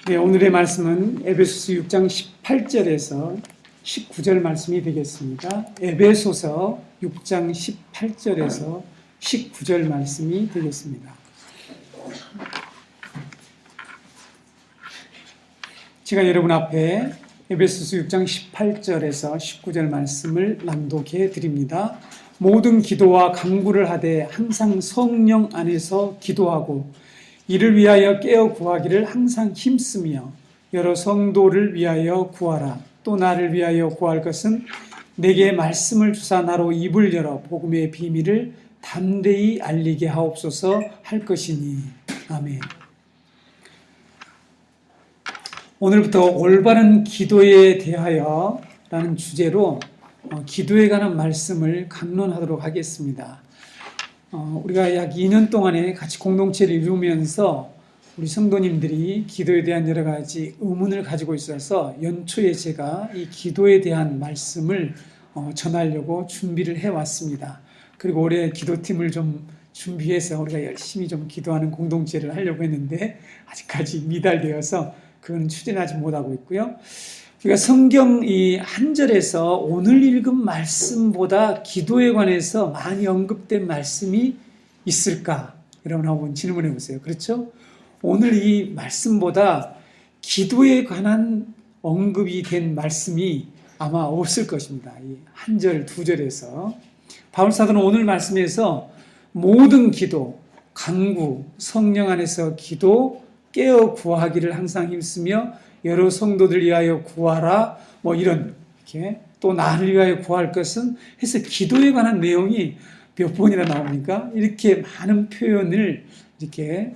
네, 오늘의 말씀은 에베소서 6장 18절에서 19절 말씀이 되겠습니다. 에베소서 6장 18절에서 19절 말씀이 되겠습니다. 제가 여러분 앞에 에베소서 6장 18절에서 19절 말씀을 낭독해 드립니다. 모든 기도와 간구를 하되 항상 성령 안에서 기도하고 이를 위하여 깨어 구하기를 항상 힘쓰며 여러 성도를 위하여 구하라. 또 나를 위하여 구할 것은 내게 말씀을 주사 나로 입을 열어 복음의 비밀을 담대히 알리게 하옵소서 할 것이니. 아멘. 오늘부터 올바른 기도에 대하여 라는 주제로 기도에 관한 말씀을 강론하도록 하겠습니다. 우리가 약 2년 동안에 같이 공동체를 이루면서 우리 성도님들이 기도에 대한 여러 가지 의문을 가지고 있어서 연초에 제가 이 기도에 대한 말씀을 전하려고 준비를 해왔습니다. 그리고 올해 기도팀을 좀 준비해서 우리가 열심히 좀 기도하는 공동체를 하려고 했는데 아직까지 미달되어서 그건 추진하지 못하고 있고요. 우리가 성경 이 한 절에서 오늘 읽은 말씀보다 기도에 관해서 많이 언급된 말씀이 있을까? 여러분 한번 질문해 보세요. 그렇죠? 오늘 이 말씀보다 기도에 관한 언급이 된 말씀이 아마 없을 것입니다. 이 한 절, 두 절에서. 바울사도는 오늘 말씀에서 모든 기도, 간구, 성령 안에서 기도, 깨어 구하기를 항상 힘쓰며 여러 성도들 위하여 구하라, 이런, 이렇게, 또 나를 위하여 구할 것은 해서 기도에 관한 내용이 몇 번이나 나옵니까? 이렇게 많은 표현을 이렇게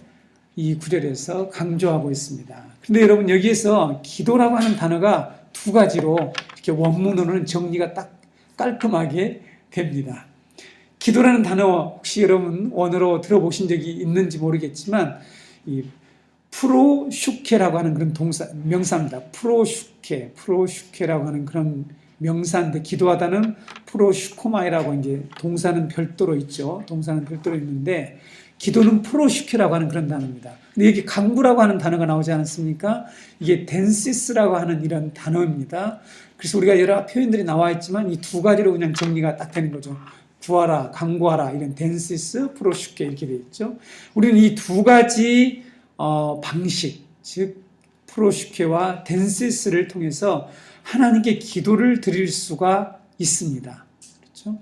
이 구절에서 강조하고 있습니다. 그런데 여러분 여기에서 기도라고 하는 단어가 두 가지로 이렇게 원문으로는 정리가 딱 깔끔하게 됩니다. 기도라는 단어 혹시 여러분 원어로 들어보신 적이 있는지 모르겠지만 이 프로슈케라고 하는 그런 명사입니다. 프로슈케라고 하는 그런 명사인데 기도하다는 프로슈코마이라고 이제 동사는 별도로 있죠. 동사는 별도로 있는데 기도는 프로슈케라고 하는 그런 단어입니다. 근데 여기 간구라고 하는 단어가 나오지 않았습니까? 이게 덴시스라고 하는 이런 단어입니다. 그래서 우리가 여러 표현들이 나와 있지만 이 두 가지로 그냥 정리가 딱 되는 거죠. 구하라, 간구하라 이런 덴시스, 프로슈케 이렇게 되어 있죠. 우리는 이 두 가지 방식, 즉 프로슈케와 덴시스를 통해서 하나님께 기도를 드릴 수가 있습니다. 그렇죠?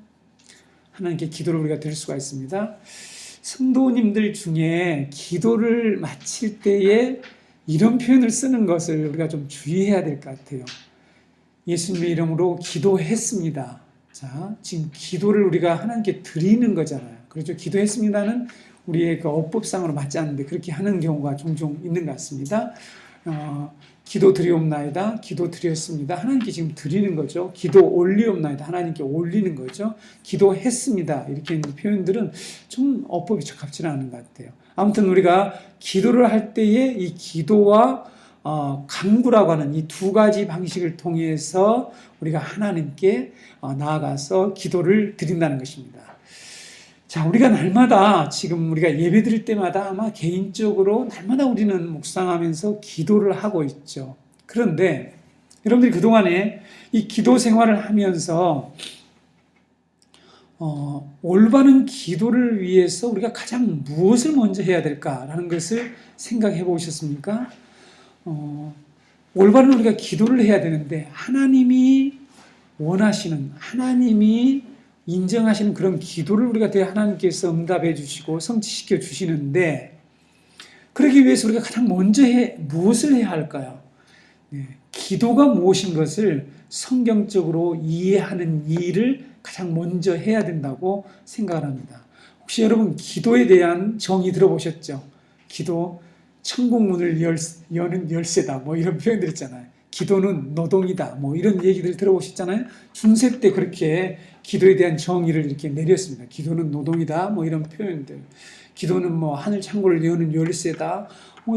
하나님께 기도를 우리가 드릴 수가 있습니다. 성도님들 중에 기도를 마칠 때에 이런 표현을 쓰는 것을 우리가 좀 주의해야 될 것 같아요. 예수님의 이름으로 기도했습니다. 자, 지금 기도를 우리가 하나님께 드리는 거잖아요. 그렇죠? 기도했습니다는 우리의 그 어법상으로 맞지 않는데 그렇게 하는 경우가 종종 있는 것 같습니다. 기도 드리옵나이다. 기도 드렸습니다. 하나님께 지금 드리는 거죠. 기도 올리옵나이다. 하나님께 올리는 거죠. 기도했습니다. 이렇게 있는 표현들은 좀 어법이 적합치는 않은 것 같아요. 아무튼 우리가 기도를 할 때에 이 기도와 간구라고 하는 이 두 가지 방식을 통해서 우리가 하나님께 나아가서 기도를 드린다는 것입니다. 자, 우리가 날마다 지금 우리가 예배 드릴 때마다 아마 개인적으로 날마다 우리는 묵상하면서 기도를 하고 있죠. 그런데 여러분들이 그동안에 이 기도 생활을 하면서 올바른 기도를 위해서 우리가 가장 무엇을 먼저 해야 될까라는 것을 생각해 보셨습니까? 올바른 우리가 기도를 해야 되는데 하나님이 원하시는, 하나님이 인정하시는 그런 기도를 우리가 하나님께서 응답해 주시고 성취시켜 주시는데 그러기 위해서 우리가 가장 먼저 무엇을 해야 할까요? 네, 기도가 무엇인 것을 성경적으로 이해하는 일을 가장 먼저 해야 된다고 생각을 합니다. 혹시 여러분 기도에 대한 정의 들어보셨죠? 기도, 천국 문을 여는 열쇠다 이런 표현들 있잖아요. 기도는 노동이다 이런 얘기들 들어보셨잖아요. 중세 때 그렇게 기도에 대한 정의를 이렇게 내렸습니다. 기도는 노동이다 이런 표현들. 기도는 하늘 창고를 여는 열쇠다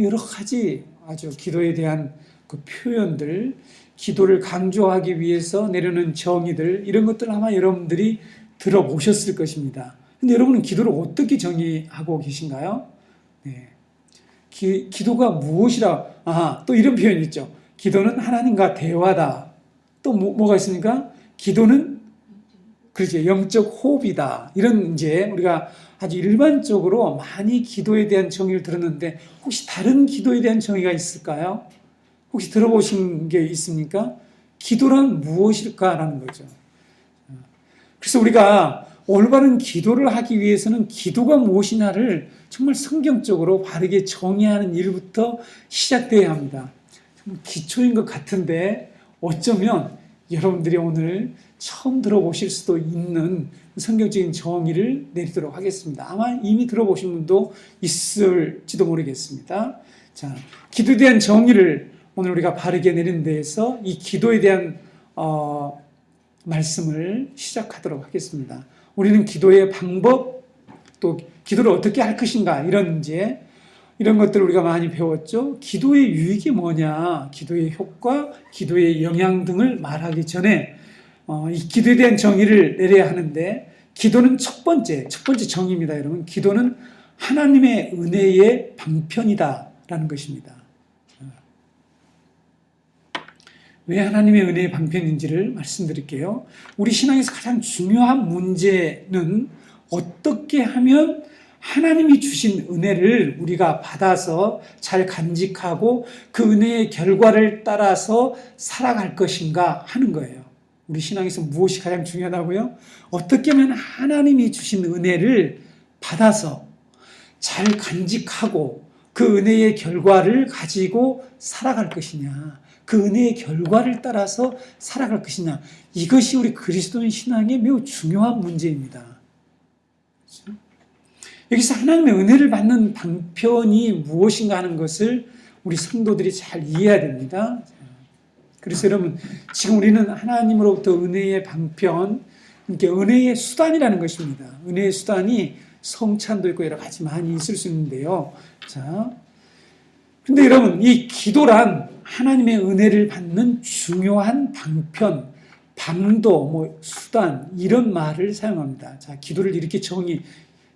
여러 가지 아주 기도에 대한 그 표현들, 기도를 강조하기 위해서 내려놓은 정의들 이런 것들 아마 여러분들이 들어보셨을 것입니다. 근데 여러분은 기도를 어떻게 정의하고 계신가요? 네. 기도가 무엇이라? 또 이런 표현이 있죠. 기도는 하나님과 대화다. 또 뭐가 있습니까? 기도는 그렇죠. 영적 호흡이다. 이런 이제 우리가 아주 일반적으로 많이 기도에 대한 정의를 들었는데 혹시 다른 기도에 대한 정의가 있을까요? 혹시 들어보신 게 있습니까? 기도란 무엇일까라는 거죠. 그래서 우리가 올바른 기도를 하기 위해서는 기도가 무엇이냐를 정말 성경적으로 바르게 정의하는 일부터 시작돼야 합니다. 기초인 것 같은데 어쩌면 여러분들이 오늘 처음 들어보실 수도 있는 성경적인 정의를 내리도록 하겠습니다. 아마 이미 들어보신 분도 있을지도 모르겠습니다. 자, 기도에 대한 정의를 오늘 우리가 바르게 내리는 데에서 이 기도에 대한 말씀을 시작하도록 하겠습니다. 우리는 기도의 방법, 또 기도를 어떻게 할 것인가 이런 것들을 우리가 많이 배웠죠. 기도의 유익이 뭐냐, 기도의 효과, 기도의 영향 등을 말하기 전에 이 기도에 대한 정의를 내려야 하는데, 기도는 첫 번째 정의입니다, 여러분. 기도는 하나님의 은혜의 방편이다라는 것입니다. 왜 하나님의 은혜의 방편인지를 말씀드릴게요. 우리 신앙에서 가장 중요한 문제는 어떻게 하면 하나님이 주신 은혜를 우리가 받아서 잘 간직하고 그 은혜의 결과를 따라서 살아갈 것인가 하는 거예요. 우리 신앙에서 무엇이 가장 중요하다고요? 어떻게 하면 하나님이 주신 은혜를 받아서 잘 간직하고 그 은혜의 결과를 가지고 살아갈 것이냐, 그 은혜의 결과를 따라서 살아갈 것이냐, 이것이 우리 그리스도인 신앙의 매우 중요한 문제입니다. 그렇죠? 여기서 하나님의 은혜를 받는 방편이 무엇인가 하는 것을 우리 성도들이 잘 이해해야 됩니다. 그래서 여러분, 지금 우리는 하나님으로부터 은혜의 방편, 그러니까 은혜의 수단이라는 것입니다. 은혜의 수단이 성찬도 있고 여러 가지 많이 있을 수 있는데요. 자, 근데 여러분, 이 기도란 하나님의 은혜를 받는 중요한 방편, 방도, 수단, 이런 말을 사용합니다. 자, 기도를 이렇게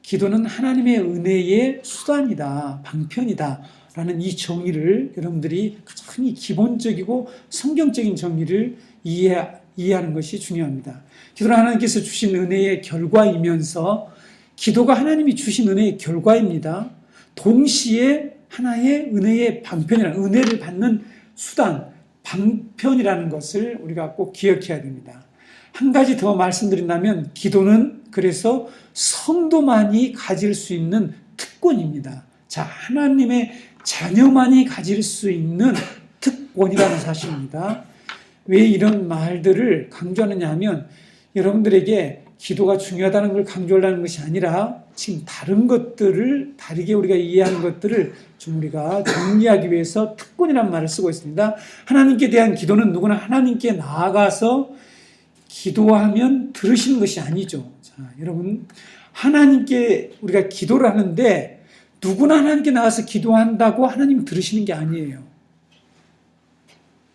기도는 하나님의 은혜의 수단이다, 방편이다 라는 이 정의를 여러분들이 가장 기본적이고 성경적인 정의를 이해하는 것이 중요합니다. 기도는 하나님께서 주신 은혜의 결과이면서 기도가 하나님이 주신 은혜의 결과입니다. 동시에 하나의 은혜의 방편이라는, 은혜를 받는 수단, 방편이라는 것을 우리가 꼭 기억해야 됩니다. 한 가지 더 말씀드린다면 기도는 그래서 성도만이 가질 수 있는 특권입니다. 자, 하나님의 자녀만이 가질 수 있는 특권이라는 사실입니다. 왜 이런 말들을 강조하느냐 하면 여러분들에게 기도가 중요하다는 걸 강조하려는 것이 아니라 지금 다른 것들을 다르게 우리가 이해하는 것들을 좀 우리가 정리하기 위해서 특권이라는 말을 쓰고 있습니다. 하나님께 대한 기도는 누구나 하나님께 나아가서 기도하면 들으시는 것이 아니죠. 자, 여러분, 하나님께 우리가 기도를 하는데 누구나 하나님께 나가서 기도한다고 하나님이 들으시는 게 아니에요.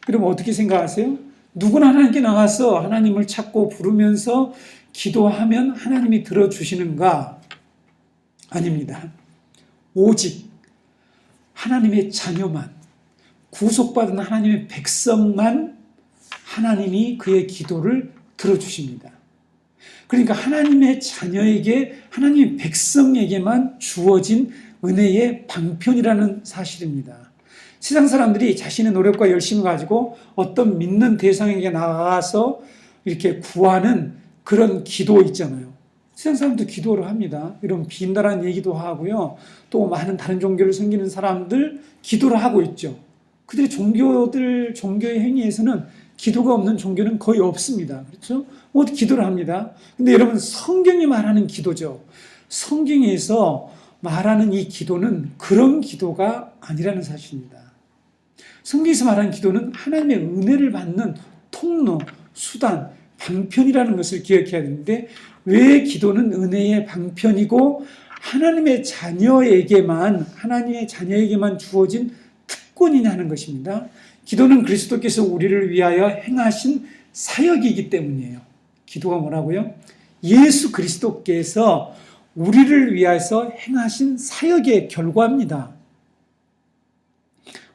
그럼 어떻게 생각하세요? 누구나 하나님께 나가서 하나님을 찾고 부르면서 기도하면 하나님이 들어주시는가? 아닙니다. 오직 하나님의 자녀만, 구속받은 하나님의 백성만 하나님이 그의 기도를 들어주십니다. 그러니까 하나님의 자녀에게, 하나님의 백성에게만 주어진 은혜의 방편이라는 사실입니다. 세상 사람들이 자신의 노력과 열심을 가지고 어떤 믿는 대상에게 나가서 이렇게 구하는 그런 기도 있잖아요. 세상 사람도 기도를 합니다. 이런 빈다란 얘기도 하고요. 또 많은 다른 종교를 섬기는 사람들 기도를 하고 있죠. 그들의 종교의 행위에서는 기도가 없는 종교는 거의 없습니다. 그렇죠? 모두 기도를 합니다. 근데 여러분, 성경이 말하는 기도죠. 성경에서 말하는 이 기도는 그런 기도가 아니라는 사실입니다. 성경에서 말하는 기도는 하나님의 은혜를 받는 통로, 수단, 방편이라는 것을 기억해야 되는데, 왜 기도는 은혜의 방편이고 하나님의 자녀에게만 주어진 특권이냐는 것입니다. 기도는 그리스도께서 우리를 위하여 행하신 사역이기 때문이에요. 기도가 뭐라고요? 예수 그리스도께서 우리를 위해서 행하신 사역의 결과입니다.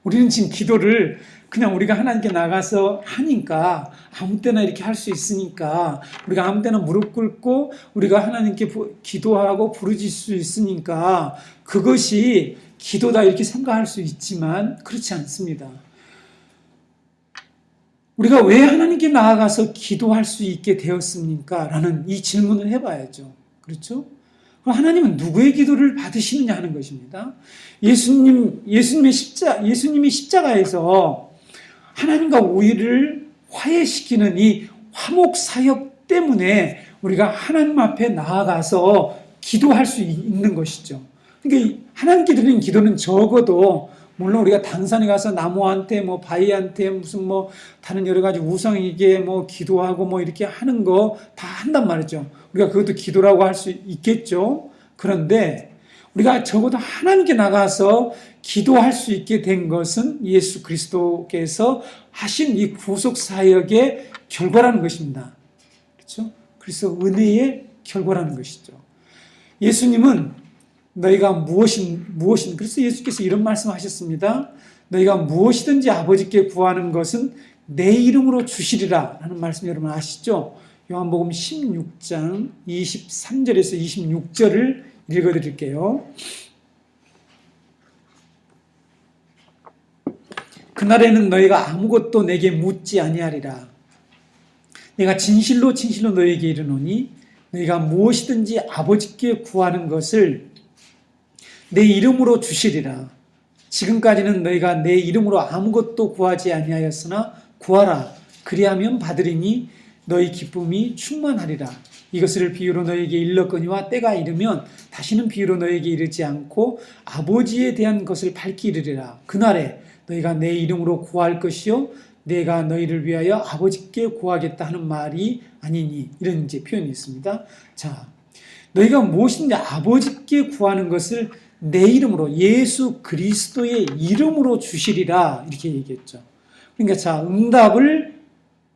우리는 지금 기도를 그냥 우리가 하나님께 나가서 하니까 아무 때나 이렇게 할 수 있으니까 우리가 아무 때나 무릎 꿇고 우리가 하나님께 기도하고 부르짖을 수 있으니까 그것이 기도다 이렇게 생각할 수 있지만 그렇지 않습니다. 우리가 왜 하나님께 나아가서 기도할 수 있게 되었습니까? 라는 이 질문을 해봐야죠. 그렇죠? 하나님은 누구의 기도를 받으시느냐 하는 것입니다. 예수님이 십자가에서 하나님과 우리를 화해시키는 이 화목 사역 때문에 우리가 하나님 앞에 나아가서 기도할 수 있는 것이죠. 그러니까 하나님께 드리는 기도는 적어도 물론 우리가 당산에 가서 나무한테 바위한테 무슨 다른 여러 가지 우상에게 기도하고 이렇게 하는 거 다 한단 말이죠. 우리가 그것도 기도라고 할 수 있겠죠. 그런데 우리가 적어도 하나님께 나가서 기도할 수 있게 된 것은 예수 그리스도께서 하신 이 구속 사역의 결과라는 것입니다. 그렇죠? 그래서 은혜의 결과라는 것이죠. 예수님은 너희가 무엇인 그래서 예수께서 이런 말씀하셨습니다. 너희가 무엇이든지 아버지께 구하는 것은 내 이름으로 주시리라 하는 말씀 여러분 아시죠? 요한복음 16장 23절에서 26절을 읽어드릴게요. 그날에는 너희가 아무것도 내게 묻지 아니하리라. 내가 진실로 진실로 너희에게 이르노니 너희가 무엇이든지 아버지께 구하는 것을 내 이름으로 주시리라. 지금까지는 너희가 내 이름으로 아무것도 구하지 아니하였으나 구하라. 그리하면 받으리니 너희 기쁨이 충만하리라. 이것을 비유로 너희에게 일렀거니와 때가 이르면 다시는 비유로 너희에게 이르지 않고 아버지에 대한 것을 밝히 이르리라. 그날에 너희가 내 이름으로 구할 것이요 내가 너희를 위하여 아버지께 구하겠다 하는 말이 아니니 이런 이제 표현이 있습니다. 자, 너희가 무엇인지 아버지께 구하는 것을 내 이름으로 예수 그리스도의 이름으로 주시리라 이렇게 얘기했죠. 그러니까 자, 응답을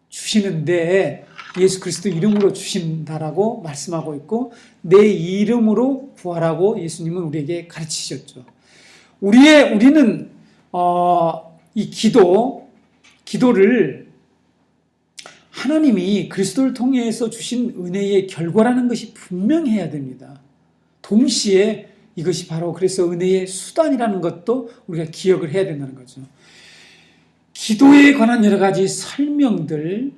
주시는데 예수 그리스도 이름으로 주신다라고 말씀하고 있고 내 이름으로 구하라고 예수님은 우리에게 가르치셨죠. 우리는 이 기도를 하나님이 그리스도를 통해서 주신 은혜의 결과라는 것이 분명해야 됩니다. 동시에 이것이 바로 그래서 은혜의 수단이라는 것도 우리가 기억을 해야 된다는 거죠. 기도에 관한 여러 가지 설명들,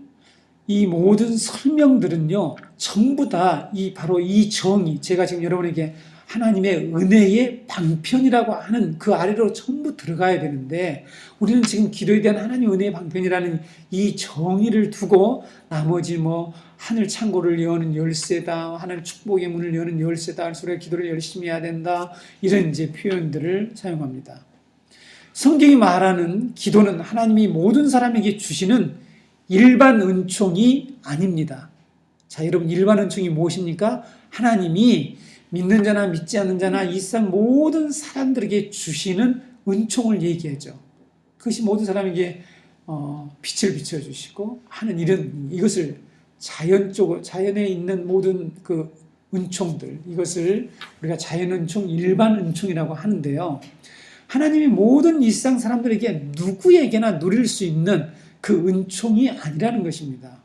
이 모든 설명들은요, 전부 다 바로 이 정의, 제가 지금 여러분에게 하나님의 은혜의 방편이라고 하는 그 아래로 전부 들어가야 되는데, 우리는 지금 기도에 대한 하나님의 은혜의 방편이라는 이 정의를 두고 나머지 하늘 창고를 여는 열쇠다, 하늘 축복의 문을 여는 열쇠다, 그래서 우리가 기도를 열심히 해야 된다, 이런 이제 표현들을 사용합니다. 성경이 말하는 기도는 하나님이 모든 사람에게 주시는 일반 은총이 아닙니다. 자, 여러분, 일반 은총이 무엇입니까? 하나님이 믿는 자나 믿지 않는 자나 이 세상 모든 사람들에게 주시는 은총을 얘기하죠. 그것이 모든 사람에게 빛을 비춰주시고 하는 이것을 자연에 있는 모든 그 은총들, 이것을 우리가 자연 은총, 일반 은총이라고 하는데요. 하나님이 모든 이 세상 사람들에게 누구에게나 누릴 수 있는 그 은총이 아니라는 것입니다.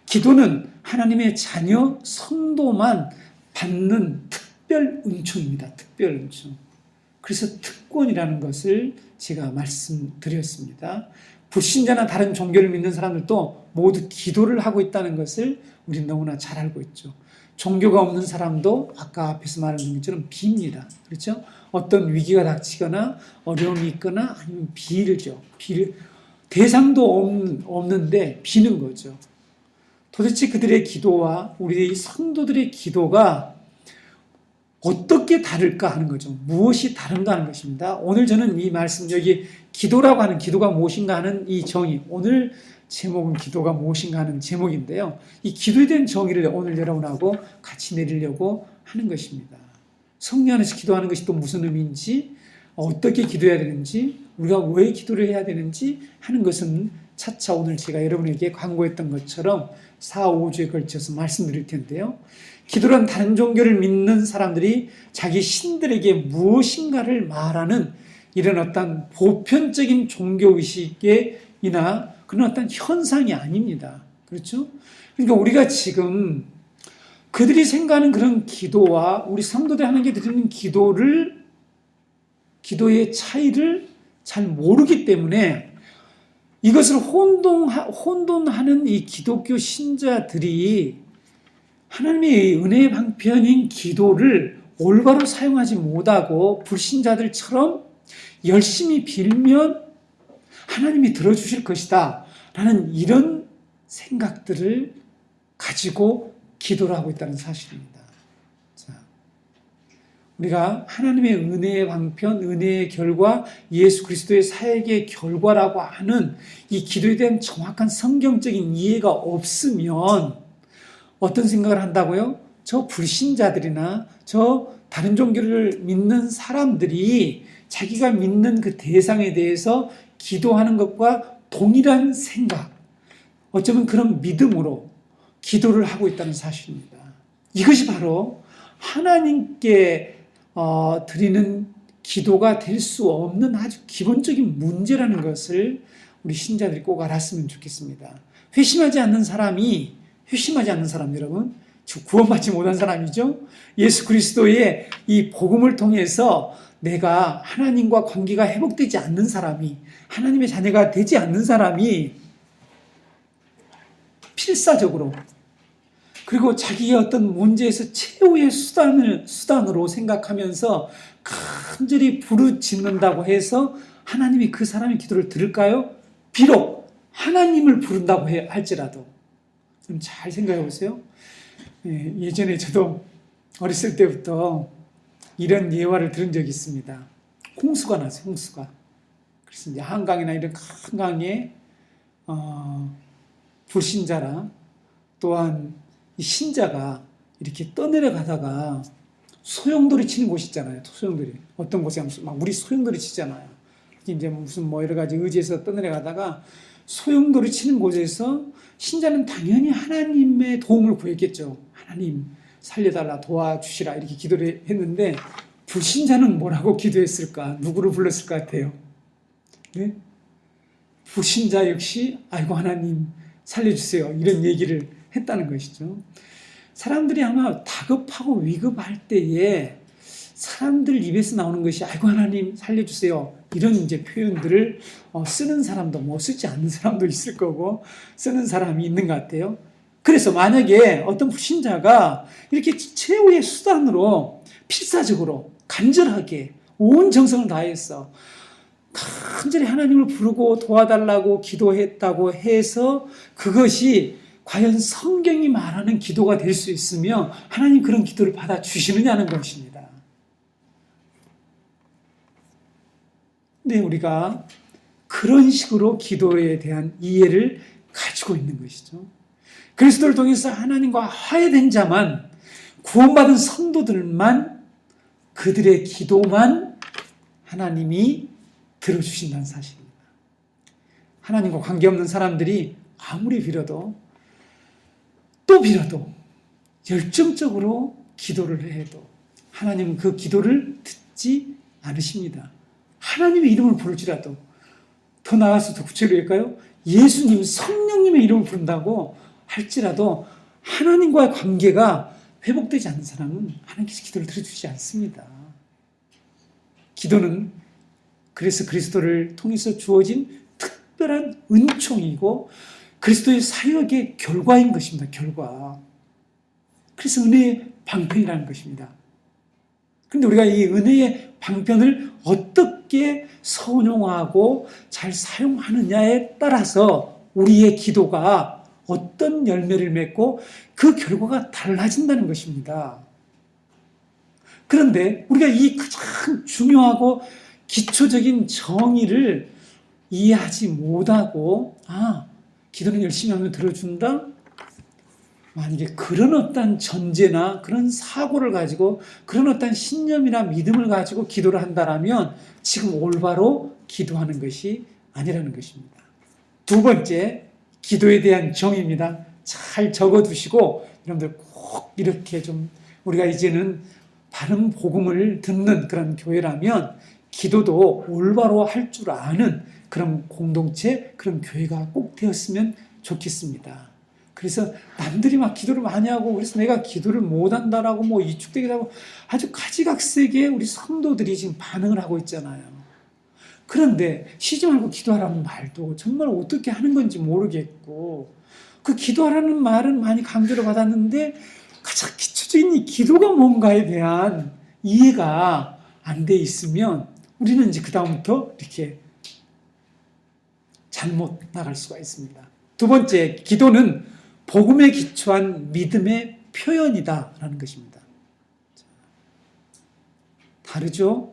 기도는 하나님의 자녀, 성도만 받는 특별 은총입니다. 특별 은총. 그래서 특권이라는 것을 제가 말씀드렸습니다. 불신자나 다른 종교를 믿는 사람들도 모두 기도를 하고 있다는 것을 우리는 너무나 잘 알고 있죠. 종교가 없는 사람도 아까 앞에서 말한 것처럼 빕니다. 그렇죠? 어떤 위기가 닥치거나 어려움이 있거나 아니면 빌죠. 대상도 없는데 비는 거죠. 도대체 그들의 기도와 우리 성도들의 기도가 어떻게 다를까 하는 거죠. 무엇이 다른가 하는 것입니다. 오늘 저는 이 말씀, 여기 기도라고 하는, 기도가 무엇인가 하는 이 정의, 오늘 제목은 기도가 무엇인가 하는 제목인데요. 이 기도에 대한 정의를 오늘 여러분하고 같이 내리려고 하는 것입니다. 성령 안에서 기도하는 것이 또 무슨 의미인지, 어떻게 기도해야 되는지, 우리가 왜 기도를 해야 되는지 하는 것은 차차 오늘 제가 여러분에게 광고했던 것처럼 4, 5주에 걸쳐서 말씀드릴 텐데요. 기도란 다른 종교를 믿는 사람들이 자기 신들에게 무엇인가를 말하는 이런 어떤 보편적인 종교의식이나 그런 어떤 현상이 아닙니다. 그렇죠? 그러니까 우리가 지금 그들이 생각하는 그런 기도와 우리 성도들이 하는 게 드리는 기도의 차이를 잘 모르기 때문에 이것을 혼돈하는 이 기독교 신자들이 하나님의 은혜의 방편인 기도를 올바로 사용하지 못하고 불신자들처럼 열심히 빌면 하나님이 들어주실 것이다 라는 이런 생각들을 가지고 기도를 하고 있다는 사실입니다. 자, 우리가 하나님의 은혜의 방편, 은혜의 결과, 예수 그리스도의 사역의 결과라고 하는 이 기도에 대한 정확한 성경적인 이해가 없으면 어떤 생각을 한다고요? 저 불신자들이나 저 다른 종교를 믿는 사람들이 자기가 믿는 그 대상에 대해서 기도하는 것과 동일한 생각, 어쩌면 그런 믿음으로 기도를 하고 있다는 사실입니다. 이것이 바로 하나님께 드리는 기도가 될 수 없는 아주 기본적인 문제라는 것을 우리 신자들이 꼭 알았으면 좋겠습니다. 회심하지 않는 사람 여러분, 구원받지 못한 사람이죠. 예수 그리스도의 이 복음을 통해서 내가 하나님과 관계가 회복되지 않는 사람이, 하나님의 자녀가 되지 않는 사람이 필사적으로 그리고 자기의 어떤 문제에서 최후의 수단으로 생각하면서 간절히 부르짖는다고 해서 하나님이 그 사람의 기도를 들을까요? 비록 하나님을 부른다고 할지라도. 좀 잘 생각해 보세요. 예전에 저도 어렸을 때부터 이런 예화를 들은 적이 있습니다. 홍수가 났어요, 홍수가. 그래서 이제 한강이나 이런 큰 강에 불신자라 또한 이 신자가 이렇게 떠내려가다가 소용돌이 치는 곳이 있잖아요. 소용돌이. 어떤 곳에 하면 막 우리 소용돌이 치잖아요. 이제 무슨 여러 가지 의지에서 떠내려가다가 소용돌이 치는 곳에서 신자는 당연히 하나님의 도움을 구했겠죠. 하나님 살려달라, 도와주시라 이렇게 기도를 했는데 불신자는 뭐라고 기도했을까? 누구를 불렀을 것 같아요? 네? 불신자 역시 아이고 하나님 살려주세요 이런 얘기를 했다는 것이죠. 사람들이 아마 다급하고 위급할 때에 사람들 입에서 나오는 것이 아이고 하나님 살려주세요 이런 이제 표현들을 쓰는 사람도 쓰지 않는 사람도 있을 거고 쓰는 사람이 있는 것 같아요. 그래서 만약에 어떤 불신자가 이렇게 최후의 수단으로 필사적으로 간절하게 온 정성을 다해서 간절히 하나님을 부르고 도와달라고 기도했다고 해서 그것이 과연 성경이 말하는 기도가 될 수 있으며 하나님 그런 기도를 받아주시느냐는 것입니다. 근데 우리가 그런 식으로 기도에 대한 이해를 가지고 있는 것이죠. 그리스도를 통해서 하나님과 화해된 자만, 구원받은 성도들만, 그들의 기도만 하나님이 들어주신다는 사실입니다. 하나님과 관계없는 사람들이 아무리 빌어도 또 빌어도 열정적으로 기도를 해도 하나님은 그 기도를 듣지 않으십니다. 하나님의 이름을 부를지라도, 더 나아가서 더 구체적으로 할까요? 예수님, 성령님의 이름을 부른다고 할지라도 하나님과의 관계가 회복되지 않는 사람은 하나님께서 기도를 들어주시지 않습니다. 기도는 그래서 그리스도를 통해서 주어진 특별한 은총이고 그리스도의 사역의 결과인 것입니다. 결과. 그래서 은혜의 방편이라는 것입니다. 그런데 우리가 이 은혜의 방편을 어떻게 선용하고 잘 사용하느냐에 따라서 우리의 기도가 어떤 열매를 맺고 그 결과가 달라진다는 것입니다. 그런데 우리가 이 가장 중요하고 기초적인 정의를 이해하지 못하고 기도는 열심히 하면 들어준다? 만약에 그런 어떤 전제나 그런 사고를 가지고 그런 어떤 신념이나 믿음을 가지고 기도를 한다라면 지금 올바로 기도하는 것이 아니라는 것입니다. 두 번째, 기도에 대한 정의입니다. 잘 적어두시고 여러분들 꼭 이렇게 좀 우리가 이제는 바른 복음을 듣는 그런 교회라면 기도도 올바로 할 줄 아는 그런 공동체, 그런 교회가 꼭 되었으면 좋겠습니다. 그래서 남들이 막 기도를 많이 하고 그래서 내가 기도를 못한다라고 뭐 이축되기도 하고 아주 가지각색의 우리 성도들이 지금 반응을 하고 있잖아요. 그런데 쉬지 말고 기도하라는 말도 정말 어떻게 하는 건지 모르겠고 그 기도하라는 말은 많이 강조를 받았는데 가장 기초적인 이 기도가 뭔가에 대한 이해가 안 돼 있으면 우리는 이제 그다음부터 이렇게 잘못 나갈 수가 있습니다. 두 번째, 기도는 복음에 기초한 믿음의 표현이다라는 것입니다. 다르죠?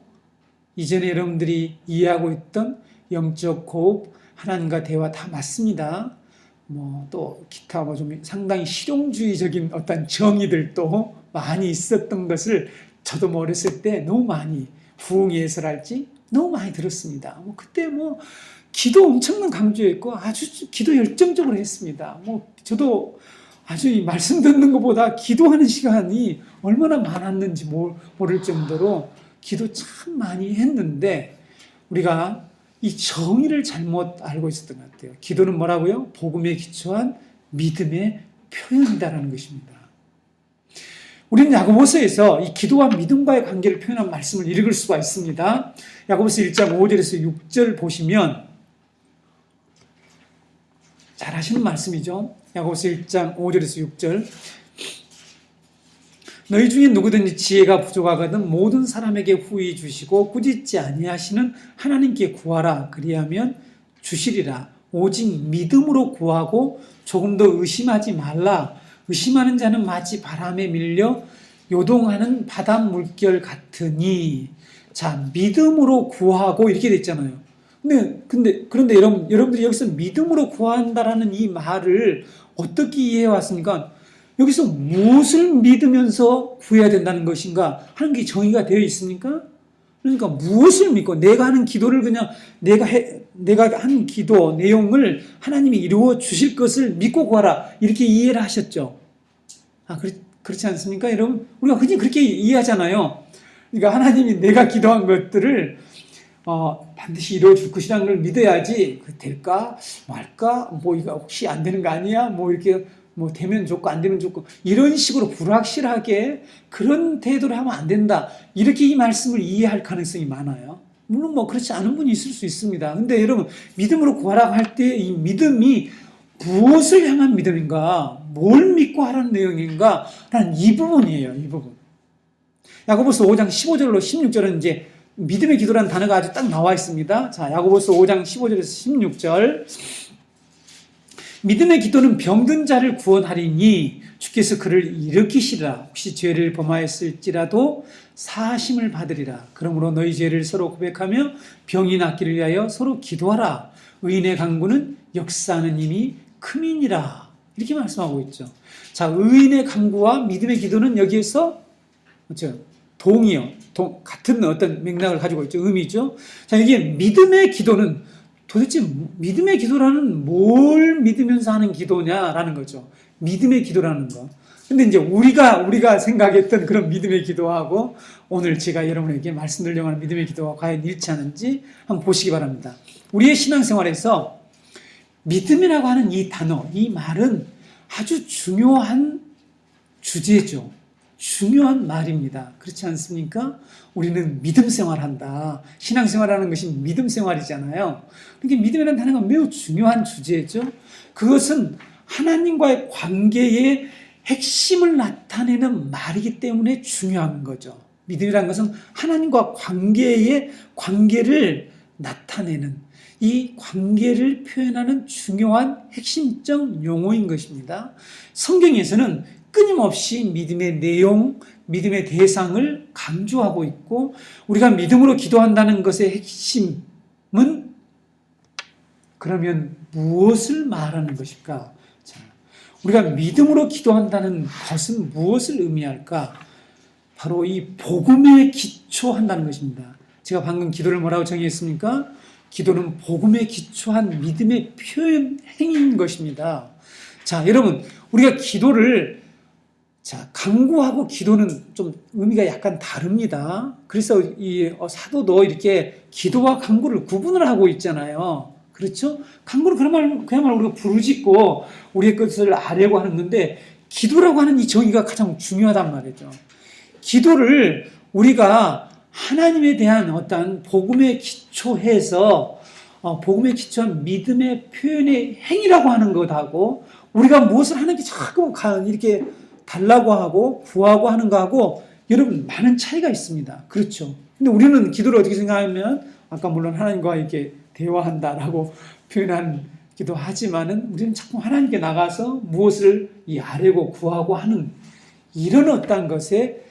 이전에 여러분들이 이해하고 있던 영적 호흡, 하나님과 대화 다 맞습니다. 또 기타 좀 상당히 실용주의적인 어떤 정의들도 많이 있었던 것을 저도 어렸을 때 너무 많이 부흥예설할지 너무 많이 들었습니다. 그때 기도 엄청난 강조했고 아주 기도 열정적으로 했습니다. 저도 아주 이 말씀 듣는 것보다 기도하는 시간이 얼마나 많았는지 모를 정도로 기도 참 많이 했는데 우리가 이 정의를 잘못 알고 있었던 것 같아요. 기도는 뭐라고요? 복음에 기초한 믿음의 표현이다라는 것입니다. 우리는 야고보서에서 이 기도와 믿음과의 관계를 표현한 말씀을 읽을 수가 있습니다. 야고보서 1장 5절에서 6절 보시면 잘 하시는 말씀이죠. 야고보서 1장 5절에서 6절 너희 중에 누구든지 지혜가 부족하거든 모든 사람에게 후히 주시고 꾸짖지 아니하시는 하나님께 구하라. 그리하면 주시리라. 오직 믿음으로 구하고 조금 더 의심하지 말라. 의심하는 자는 마치 바람에 밀려 요동하는 바닷 물결 같으니. 자, 믿음으로 구하고 이렇게 됐잖아요. 그런데 여러분들이 여기서 믿음으로 구한다라는 이 말을 어떻게 이해해 왔습니까? 여기서 무엇을 믿으면서 구해야 된다는 것인가 하는 게 정의가 되어 있습니까? 그러니까 무엇을 믿고 내가 하는 기도를 그냥 내가 한 기도 내용을 하나님이 이루어 주실 것을 믿고 구하라 이렇게 이해를 하셨죠. 그렇지 않습니까, 여러분? 우리가 흔히 그렇게 이해하잖아요. 그러니까 하나님이 내가 기도한 것들을 반드시 이루어 줄 것이라는 걸 믿어야지 될까 말까 이거 혹시 안 되는 거 아니야 이렇게 되면 좋고 안 되면 좋고 이런 식으로 불확실하게 그런 태도를 하면 안 된다 이렇게 이 말씀을 이해할 가능성이 많아요. 물론 그렇지 않은 분이 있을 수 있습니다. 근데 여러분 믿음으로 구하라 할 때 이 믿음이 무엇을 향한 믿음인가, 뭘 믿고 하라는 내용인가 라는 이 부분이에요. 이 부분. 야고보서 5장 15절로 16절은 이제 믿음의 기도라는 단어가 아주 딱 나와 있습니다. 자, 야고보서 5장 15절에서 16절. 믿음의 기도는 병든 자를 구원하리니 주께서 그를 일으키시리라. 혹시 죄를 범하였을지라도 사하심을 받으리라. 그러므로 너희 죄를 서로 고백하며 병이 낫기를 위하여 서로 기도하라. 의인의 간구는 역사하는 힘이 크민이라. 이렇게 말씀하고 있죠. 자, 의인의 간구와 믿음의 기도는 여기에서 그렇죠? 같은 어떤 맥락을 가지고 있죠. 의미죠. 자, 이게 믿음의 기도는 도대체 믿음의 기도라는 뭘 믿으면서 하는 기도냐라는 거죠. 믿음의 기도라는 거. 근데 이제 우리가 생각했던 그런 믿음의 기도하고 오늘 제가 여러분에게 말씀드리려고 하는 믿음의 기도가 과연 일치하는지 한번 보시기 바랍니다. 우리의 신앙생활에서 믿음이라고 하는 이 단어, 이 말은 아주 중요한 주제죠. 중요한 말입니다. 그렇지 않습니까? 우리는 믿음 생활한다. 신앙생활하는 것이 믿음 생활이잖아요. 그러니까 믿음이라는 단어가 매우 중요한 주제죠. 그것은 하나님과의 관계의 핵심을 나타내는 말이기 때문에 중요한 거죠. 믿음이라는 것은 하나님과 관계를 나타내는 이 관계를 표현하는 중요한 핵심적 용어인 것입니다. 성경에서는 끊임없이 믿음의 내용, 믿음의 대상을 강조하고 있고 우리가 믿음으로 기도한다는 것의 핵심은 그러면 무엇을 말하는 것일까? 자, 우리가 믿음으로 기도한다는 것은 무엇을 의미할까? 바로 이 복음에 기초한다는 것입니다. 제가 방금 기도를 뭐라고 정의했습니까? 기도는 복음에 기초한 믿음의 표현 행위인 것입니다. 자, 여러분, 우리가 기도를 자, 간구하고 기도는 좀 의미가 약간 다릅니다. 그래서 이 사도도 이렇게 기도와 간구를 구분을 하고 있잖아요. 그렇죠? 간구는 그야말로 우리가 부르짖고 우리의 것을 아뢰고 하는 건데, 기도라고 하는 이 정의가 가장 중요하단 말이죠. 기도를 우리가 하나님에 대한 어떤 복음에 기초해서 복음에 기초한 믿음의 표현의 행위라고 하는 것하고, 우리가 무엇을 하는 게 자꾸 이렇게 달라고 하고 구하고 하는 거하고 여러분 많은 차이가 있습니다. 그렇죠? 근데 우리는 기도를 어떻게 생각하면, 아까 물론 하나님과 이렇게 대화한다라고 표현하기도 하지만은, 우리는 자꾸 하나님께 나가서 무엇을 아뢰고 구하고 하는 이런 어떤 것에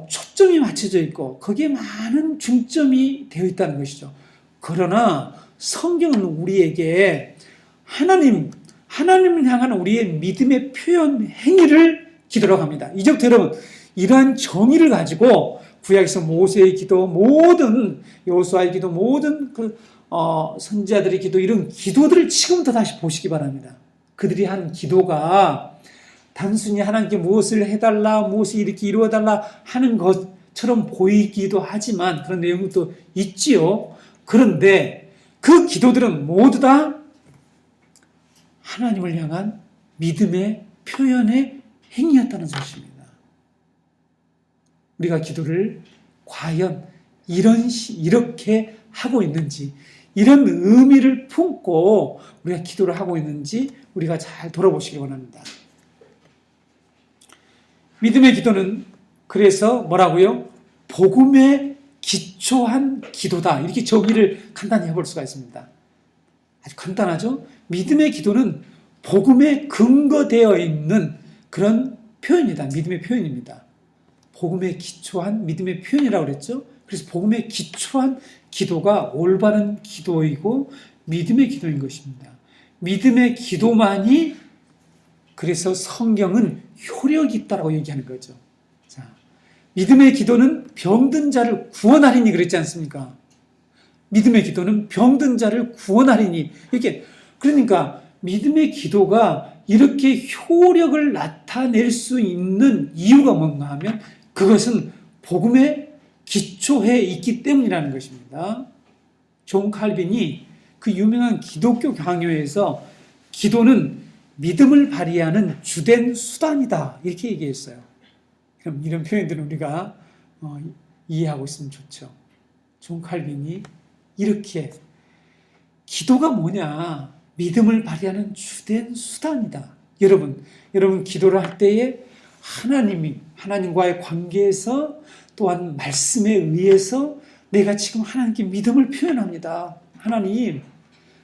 초점이 맞춰져 있고 거기에 많은 중점이 되어 있다는 것이죠. 그러나 성경은 우리에게 하나님을 향한 우리의 믿음의 표현 행위를 기도라고 합니다. 이제부터 여러분, 이러한 정의를 가지고 구약에서 모세의 기도, 모든 여호수아의 기도, 모든 선지자들의 기도, 이런 기도들을 지금부터 다시 보시기 바랍니다. 그들이 한 기도가 단순히 하나님께 무엇을 해달라, 무엇을 이렇게 이루어달라 하는 것처럼 보이기도 하지만 그런 내용도 있지요. 그런데 그 기도들은 모두 다 하나님을 향한 믿음의 표현의 행위였다는 사실입니다. 우리가 기도를 과연 이렇게 하고 있는지, 이런 의미를 품고 우리가 기도를 하고 있는지 우리가 잘 돌아보시기 원합니다. 믿음의 기도는 그래서 뭐라고요? 복음에 기초한 기도다. 이렇게 정의를 간단히 해볼 수가 있습니다. 아주 간단하죠? 믿음의 기도는 복음에 근거되어 있는 그런 표현이다. 믿음의 표현입니다. 복음에 기초한 믿음의 표현이라고 그랬죠? 그래서 복음에 기초한 기도가 올바른 기도이고 믿음의 기도인 것입니다. 믿음의 기도만이, 그래서 성경은 효력이 있다고 얘기하는 거죠. 자, 믿음의 기도는 병든 자를 구원하리니 그랬지 않습니까? 믿음의 기도는 병든 자를 구원하리니, 이렇게, 그러니까 믿음의 기도가 이렇게 효력을 나타낼 수 있는 이유가 뭔가 하면, 그것은 복음에 기초해 있기 때문이라는 것입니다. 존 칼빈이 그 유명한 기독교 강요에서 기도는 믿음을 발휘하는 주된 수단이다, 이렇게 얘기했어요. 그럼 이런 표현들은 우리가 이해하고 있으면 좋죠. 존 칼빈이 이렇게, 기도가 뭐냐? 믿음을 발휘하는 주된 수단이다. 여러분 기도를 할 때에 하나님과의 관계에서, 또한 말씀에 의해서 내가 지금 하나님께 믿음을 표현합니다. 하나님,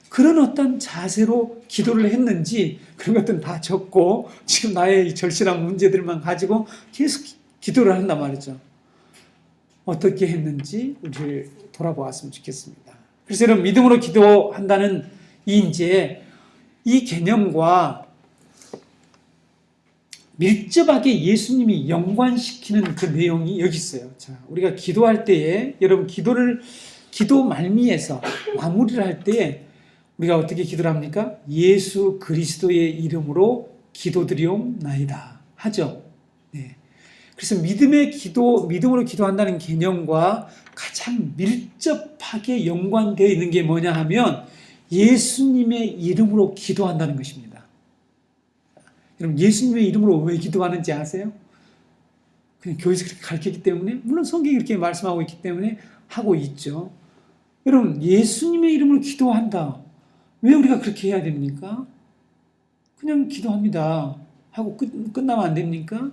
그런 어떤 자세로 기도를 했는지 그런 것들은 다 적고 지금 나의 절실한 문제들만 가지고 계속 기도를 한단 말이죠. 어떻게 했는지 우리를 돌아보았으면 좋겠습니다. 그래서 여러분, 믿음으로 기도한다는 이 개념과 밀접하게 예수님이 연관시키는 그 내용이 여기 있어요. 자, 우리가 기도할 때에, 여러분 기도 말미에서 마무리를 할 때에 우리가 어떻게 기도를 합니까? 예수 그리스도의 이름으로 기도드리옵나이다 하죠. 네. 그래서 믿음으로 기도한다는 개념과 가장 밀접하게 연관되어 있는 게 뭐냐 하면 예수님의 이름으로 기도한다는 것입니다. 여러분, 예수님의 이름으로 왜 기도하는지 아세요? 그냥 교회에서 그렇게 가르치기 때문에, 물론 성경이 그렇게 말씀하고 있기 때문에 하고 있죠. 여러분, 예수님의 이름으로 기도한다. 왜 우리가 그렇게 해야 됩니까? 그냥 기도합니다 하고 끝나면 안 됩니까?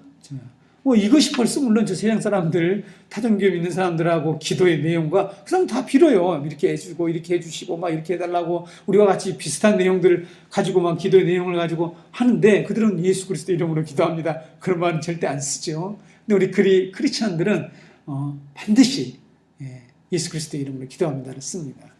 이것이 벌써 물론 저 세상 사람들, 타종교 믿는 사람들하고 기도의 내용과 그 사람 다 빌어요. 이렇게 해주고 이렇게 해주시고 막 이렇게 해달라고, 우리와 같이 비슷한 내용들을 가지고 막 기도의 내용을 가지고 하는데, 그들은 예수 그리스도 이름으로 기도합니다. 그런 말은 절대 안 쓰죠. 근데 우리 크리스찬들은 반드시 예수 그리스도 이름으로 기도합니다를 씁니다.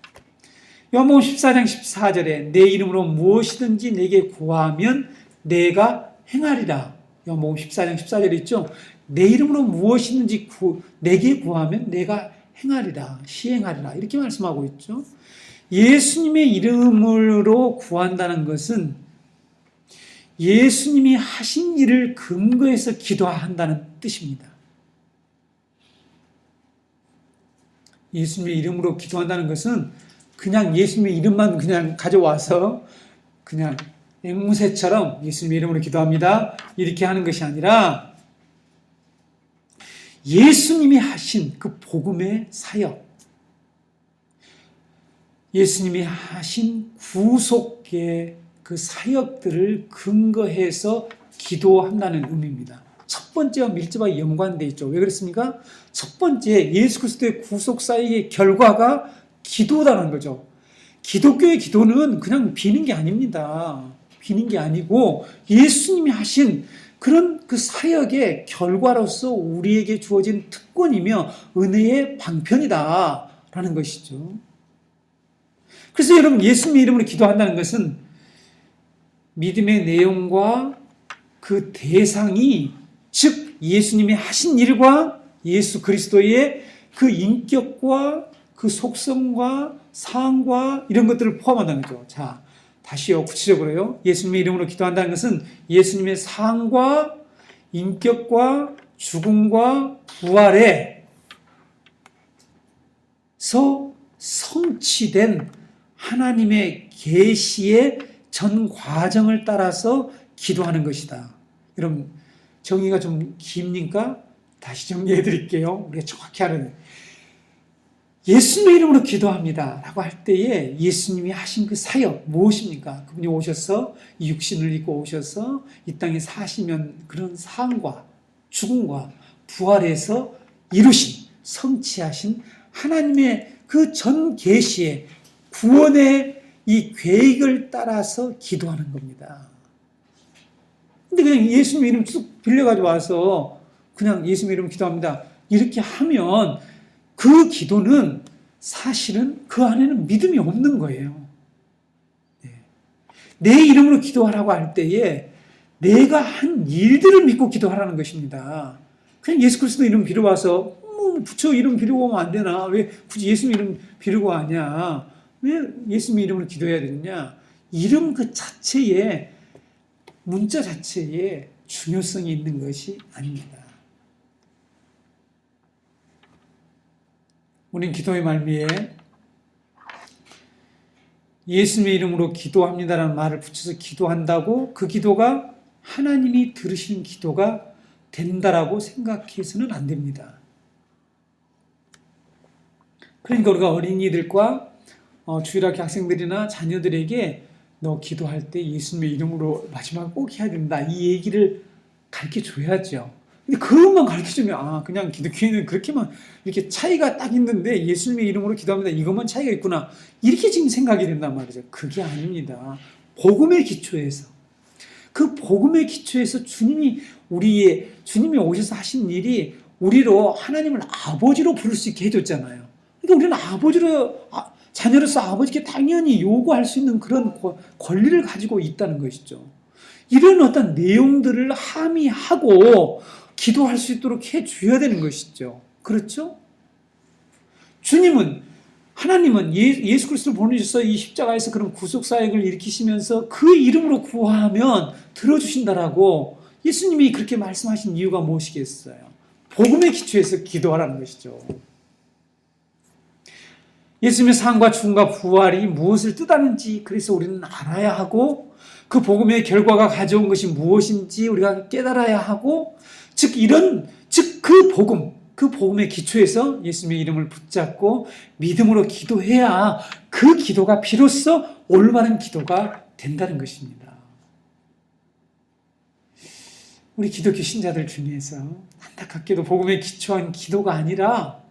요한복음 14장 14절에 내 이름으로 무엇이든지 내게 구하면 내가 행하리라. 요한복음 14장 14절에 있죠. 내 이름으로 무엇이든지 내게 구하면 내가 행하리라, 시행하리라, 이렇게 말씀하고 있죠. 예수님의 이름으로 구한다는 것은 예수님이 하신 일을 근거해서 기도한다는 뜻입니다. 예수님의 이름으로 기도한다는 것은 그냥 예수님의 이름만 그냥 가져와서 그냥 앵무새처럼 예수님의 이름으로 기도합니다, 이렇게 하는 것이 아니라 예수님이 하신 그 복음의 사역, 예수님이 하신 구속의 그 사역들을 근거해서 기도한다는 의미입니다. 첫 번째와 밀접하게 연관되어 있죠. 왜 그렇습니까? 첫 번째, 예수 그리스도의 구속 사역의 결과가 기도라는 거죠. 기독교의 기도는 그냥 비는 게 아닙니다. 비는 게 아니고 예수님이 하신 그런 그 사역의 결과로서 우리에게 주어진 특권이며 은혜의 방편이다라는 것이죠. 그래서 여러분, 예수님의 이름으로 기도한다는 것은 믿음의 내용과 그 대상이, 즉 예수님이 하신 일과 예수 그리스도의 그 인격과 그 속성과 사항과 이런 것들을 포함한다는 거죠. 자, 다시요, 구체적으로요. 예수님의 이름으로 기도한다는 것은 예수님의 사항과 인격과 죽음과 부활에서 성취된 하나님의 계시의 전 과정을 따라서 기도하는 것이다. 여러분, 정의가 좀 깁니까? 다시 정리해 드릴게요. 우리가 정확히 하는. 예수님의 이름으로 기도합니다 라고 할 때에 예수님이 하신 그 사역 무엇입니까? 그분이 오셔서 이 육신을 입고 오셔서 이 땅에 사시면 그런 사함과 죽음과 부활에서 이루신, 성취하신 하나님의 그 전 계시의 구원의 이 계획을 따라서 기도하는 겁니다. 근데 그냥 예수님 이름 쭉 빌려가지고 와서 그냥 예수님 이름 기도합니다, 이렇게 하면 그 기도는 사실은 그 안에는 믿음이 없는 거예요. 내 이름으로 기도하라고 할 때에 내가 한 일들을 믿고 기도하라는 것입니다. 그냥 예수 그리스도 이름 빌어와서 부처 이름 빌고 오면 안 되나? 왜 굳이 예수님 이름 빌고 하냐? 왜 예수님 이름으로 기도해야 되느냐? 이름 그 자체에, 문자 자체에 중요성이 있는 것이 아닙니다. 우린 기도의 말미에 예수님의 이름으로 기도합니다라는 말을 붙여서 기도한다고 그 기도가 하나님이 들으시는 기도가 된다라고 생각해서는 안 됩니다. 그러니까 우리가 어린이들과 주일학교 학생들이나 자녀들에게 너 기도할 때 예수님의 이름으로 마지막에 꼭 해야 된다, 이 얘기를 가르쳐줘야죠. 근데 그것만 가르쳐주면 그냥 기독교인은 그렇게만 이렇게 차이가 딱 있는데 예수님의 이름으로 기도합니다, 이것만 차이가 있구나, 이렇게 지금 생각이 된단 말이죠. 그게 아닙니다. 복음의 기초에서, 그 복음의 기초에서 주님이 오셔서 하신 일이 우리로 하나님을 아버지로 부를 수 있게 해줬잖아요. 그러니까 우리는 자녀로서 아버지께 당연히 요구할 수 있는 그런 권리를 가지고 있다는 것이죠. 이런 어떤 내용들을 함의하고 기도할 수 있도록 해줘야 되는 것이죠. 그렇죠? 하나님은 예수 그리스도를 보내주셔서 이 십자가에서 그런 구속사역을 일으키시면서 그 이름으로 구하면 들어주신다라고 예수님이 그렇게 말씀하신 이유가 무엇이겠어요? 복음의 기초에서 기도하라는 것이죠. 예수님의 삶과 죽음과 부활이 무엇을 뜻하는지 그래서 우리는 알아야 하고, 그 복음의 결과가 가져온 것이 무엇인지 우리가 깨달아야 하고, 즉 그 복음의 기초에서 예수님의 이름을 붙잡고 믿음으로 기도해야 그 기도가 비로소 올바른 기도가 된다는 것입니다. 우리 기독교 신자들 중에서 안타깝게도 복음에 기초한 기도가 아니라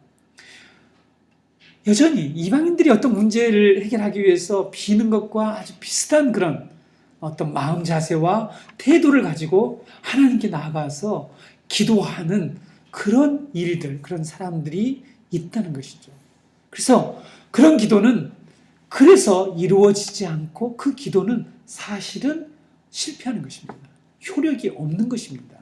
여전히 이방인들이 어떤 문제를 해결하기 위해서 비는 것과 아주 비슷한 그런 어떤 마음 자세와 태도를 가지고 하나님께 나아가서 기도하는 그런 일들, 그런 사람들이 있다는 것이죠. 그래서 그런 기도는 그래서 이루어지지 않고 그 기도는 사실은 실패하는 것입니다. 효력이 없는 것입니다.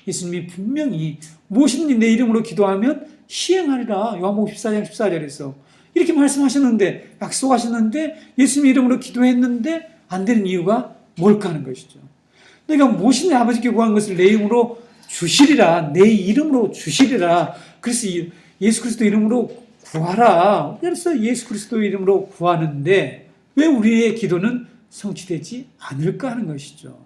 예수님이 분명히 무엇이든지 내 이름으로 기도하면 시행하리라, 요한복음 14장 14절에서 이렇게 말씀하셨는데, 약속하셨는데 예수님 이름으로 기도했는데 안 되는 이유가 뭘까 하는 것이죠. 내가 무엇이 내 아버지께 구한 것을 내 이름으로 주시리라. 내 이름으로 주시리라. 그래서 예수 그리스도 이름으로 구하라. 그래서 예수 그리스도 이름으로 구하는데 왜 우리의 기도는 성취되지 않을까 하는 것이죠.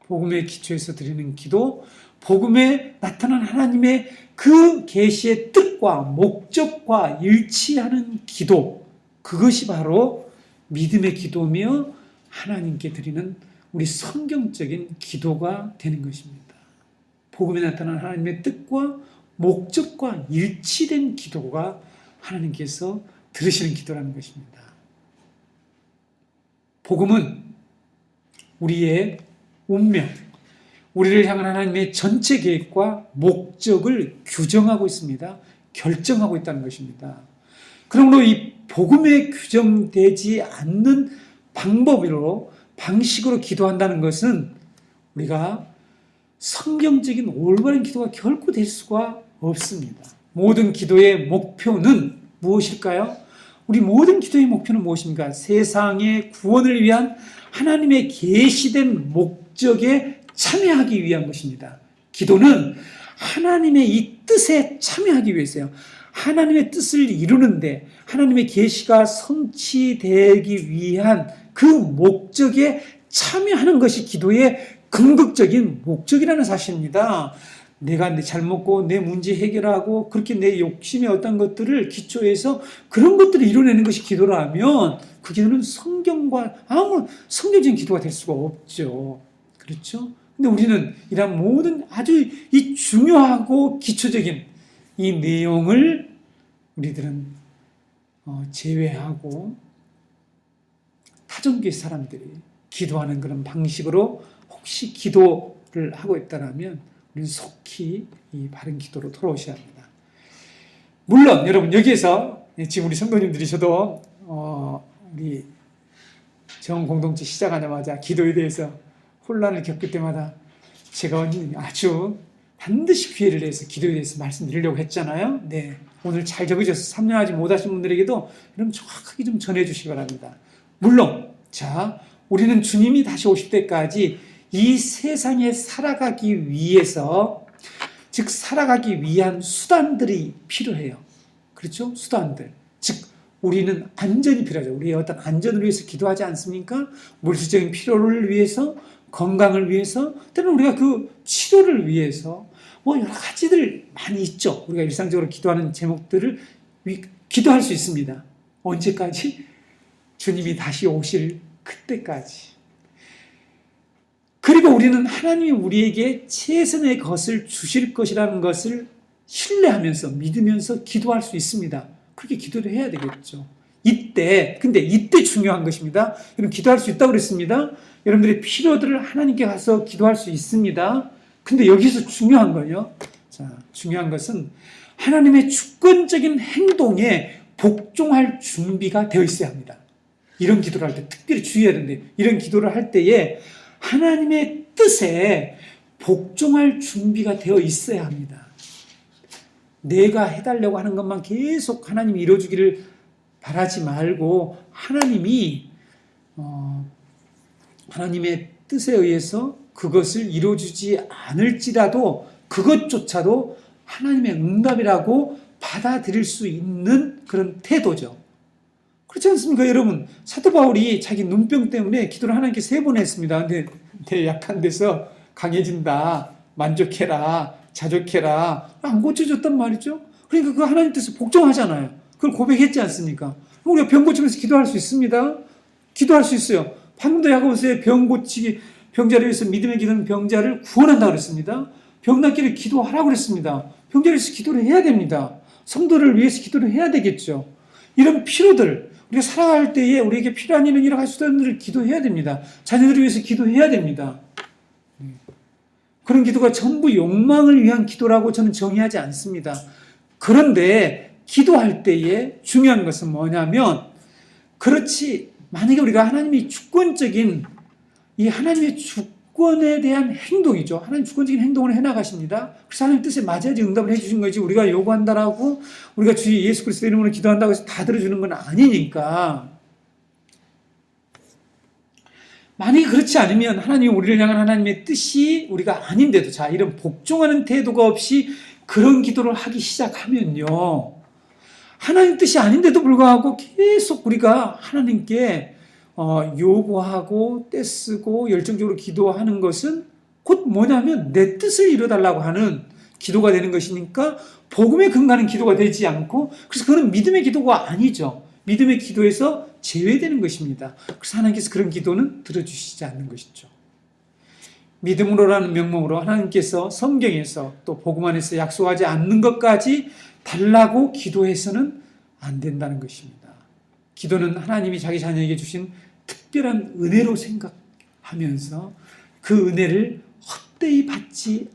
복음의 기초에서 드리는 기도, 복음에 나타난 하나님의 그 계시의 뜻과 목적과 일치하는 기도, 그것이 바로 믿음의 기도며 하나님께 드리는 우리 성경적인 기도가 되는 것입니다. 복음에 나타난 하나님의 뜻과 목적과 일치된 기도가 하나님께서 들으시는 기도라는 것입니다. 복음은 우리의 운명, 우리를 향한 하나님의 전체 계획과 목적을 규정하고 있습니다. 결정하고 있다는 것입니다. 그러므로 이 복음에 규정되지 않는 방식으로 기도한다는 것은 우리가 성경적인 올바른 기도가 결코 될 수가 없습니다. 모든 기도의 목표는 무엇일까요? 우리 모든 기도의 목표는 무엇입니까? 세상의 구원을 위한 하나님의 계시된 목적에 참여하기 위한 것입니다. 기도는 하나님의 이 뜻에 참여하기 위해서요. 하나님의 뜻을 이루는데 하나님의 계시가 성취되기 위한 그 목적에 참여하는 것이 기도의 궁극적인 목적이라는 사실입니다. 내가 잘 먹고 내 문제 해결하고 그렇게 내 욕심의 어떤 것들을 기초해서 그런 것들을 이뤄내는 것이 기도라면 그 기도는 성경과 아무 성경적인 기도가 될 수가 없죠. 그렇죠? 근데 우리는 이런 모든 아주 이 중요하고 기초적인 이 내용을 우리들은 제외하고 타종교의 사람들이 기도하는 그런 방식으로 혹시 기도를 하고 있다면 우리는 속히 이 바른 기도로 돌아오셔야 합니다. 물론 여러분 여기에서 지금 우리 성도님들이셔도 우리 정공동체 시작하자마자 기도에 대해서 혼란을 겪을 때마다 제가 아주 반드시 기회를 내서 기도에 대해서 말씀드리려고 했잖아요. 네, 오늘 잘 적으셔서 참여하지 못하신 분들에게도 여러분 정확하게 좀 전해주시기 바랍니다. 물론 우리는 주님이 다시 오실 때까지 이 세상에 살아가기 위해서, 즉 살아가기 위한 수단들이 필요해요. 그렇죠? 수단들. 즉 우리는 안전이 필요하죠. 우리의 어떤 안전을 위해서 기도하지 않습니까? 물질적인 필요를 위해서, 건강을 위해서, 때로는 우리가 그 치료를 위해서 여러 가지들 많이 있죠. 우리가 일상적으로 기도하는 제목들을 기도할 수 있습니다. 언제까지? 주님이 다시 오실 그때까지. 그리고 우리는 하나님이 우리에게 최선의 것을 주실 것이라는 것을 신뢰하면서 믿으면서 기도할 수 있습니다. 그렇게 기도를 해야 되겠죠. 근데 이때 중요한 것입니다. 여러분 기도할 수 있다고 그랬습니다. 여러분들의 필요들을 하나님께 가서 기도할 수 있습니다. 근데 여기서 중요한 거예요. 중요한 것은 하나님의 주권적인 행동에 복종할 준비가 되어 있어야 합니다. 이런 기도를 할 때 특별히 주의해야 되는데, 이런 기도를 할 때에 하나님의 뜻에 복종할 준비가 되어 있어야 합니다. 내가 해달라고 하는 것만 계속 하나님이 이루어주기를 바라지 말고 하나님의 뜻에 의해서 그것을 이루어주지 않을지라도 그것조차도 하나님의 응답이라고 받아들일 수 있는 그런 태도죠. 그렇지 않습니까, 여러분? 사도 바울이 자기 눈병 때문에 기도를 하나님께 3번 했습니다. 근데 내 약한 데서 강해진다, 만족해라, 자족해라, 안 고쳐줬단 말이죠. 그러니까 그 하나님 뜻을 복종하잖아요. 그걸 고백했지 않습니까? 우리가 병 고치면서 기도할 수 있습니다. 기도할 수 있어요. 방금도 야고보서에 병자를 위해서 믿음의 기도는 병자를 구원한다고 그랬습니다. 병 낫기를 기도하라고 그랬습니다. 병자를 위해서 기도를 해야 됩니다. 성도를 위해서 기도를 해야 되겠죠. 이런 필요들, 우리가 살아갈 때에 우리에게 필요한 이런 여러 가지 수단들을 기도해야 됩니다. 자녀들을 위해서 기도해야 됩니다. 그런 기도가 전부 욕망을 위한 기도라고 저는 정의하지 않습니다. 그런데 기도할 때에 중요한 것은 뭐냐면, 만약에 우리가 하나님이 주권적인 이 하나님의 주권에 대한 행동이죠. 하나님 주권적인 행동을 해나가십니다. 그래서 하나님 뜻에 맞아야지 응답을 해주신 거지, 우리가 요구한다라고 우리가 주 예수 그리스도 이름으로 기도한다고 해서 다 들어주는 건 아니니까. 만약에 그렇지 않으면 하나님이 우리를 향한 하나님의 뜻이 우리가 아닌데도 자 이런 복종하는 태도가 없이 그런 기도를 하기 시작하면요. 하나님 뜻이 아닌데도 불구하고 계속 우리가 하나님께 요구하고 떼쓰고 열정적으로 기도하는 것은 곧 뭐냐면 내 뜻을 이뤄달라고 하는 기도가 되는 것이니까 복음에 근거하는 기도가 되지 않고 그래서 그건 믿음의 기도가 아니죠. 믿음의 기도에서 제외되는 것입니다. 그래서 하나님께서 그런 기도는 들어주시지 않는 것이죠. 믿음으로라는 명목으로 하나님께서 성경에서 또 복음 안에서 약속하지 않는 것까지 달라고 기도해서는 안 된다는 것입니다. 기도는 하나님이 자기 자녀에게 주신 특별한 은혜로 생각하면서 그 은혜를 헛되이 받지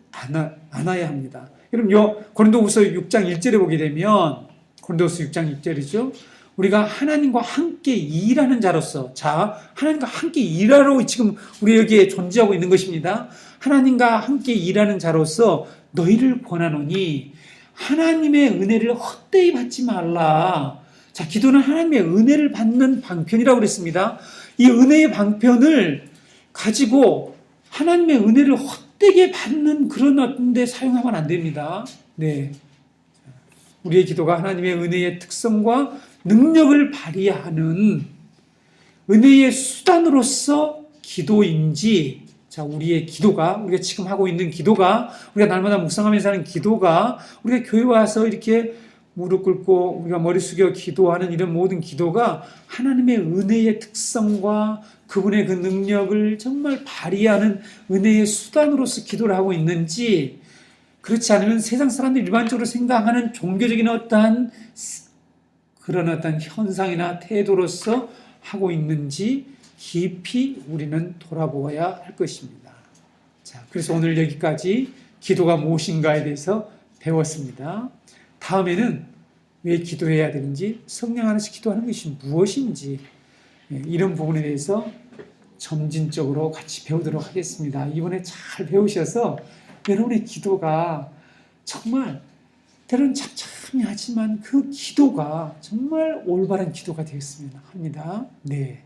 않아야 합니다. 여러분, 고린도후서 6장 1절에 보게 되면 고린도후서 6장 1절이죠. 우리가 하나님과 함께 일하는 자로서 하나님과 함께 일하러 지금 우리 여기에 존재하고 있는 것입니다. 하나님과 함께 일하는 자로서 너희를 권하노니 하나님의 은혜를 헛되이 받지 말라. 자, 기도는 하나님의 은혜를 받는 방편이라고 그랬습니다. 이 은혜의 방편을 가지고 하나님의 은혜를 헛되게 받는 그런 어떤 데 사용하면 안 됩니다. 네. 우리의 기도가 하나님의 은혜의 특성과 능력을 발휘하는 은혜의 수단으로서 기도인지, 자, 우리의 기도가, 우리가 지금 하고 있는 기도가, 우리가 날마다 묵상하면서 하는 기도가, 우리가 교회 와서 이렇게 무릎 꿇고 우리가 머리 숙여 기도하는 이런 모든 기도가 하나님의 은혜의 특성과 그분의 그 능력을 정말 발휘하는 은혜의 수단으로서 기도를 하고 있는지, 그렇지 않으면 세상 사람들이 일반적으로 생각하는 종교적인 어떠한 그런 어떤 현상이나 태도로서 하고 있는지 깊이 우리는 돌아보아야 할 것입니다. 자, 그래서 오늘 여기까지 기도가 무엇인가에 대해서 배웠습니다. 다음에는 왜 기도해야 되는지, 성령 안에서 기도하는 것이 무엇인지 이런 부분에 대해서 점진적으로 같이 배우도록 하겠습니다. 이번에 잘 배우셔서 여러분의 기도가 정말 때로는 참참히 하지만 그 기도가 정말 올바른 기도가 되었으면 합니다. 네.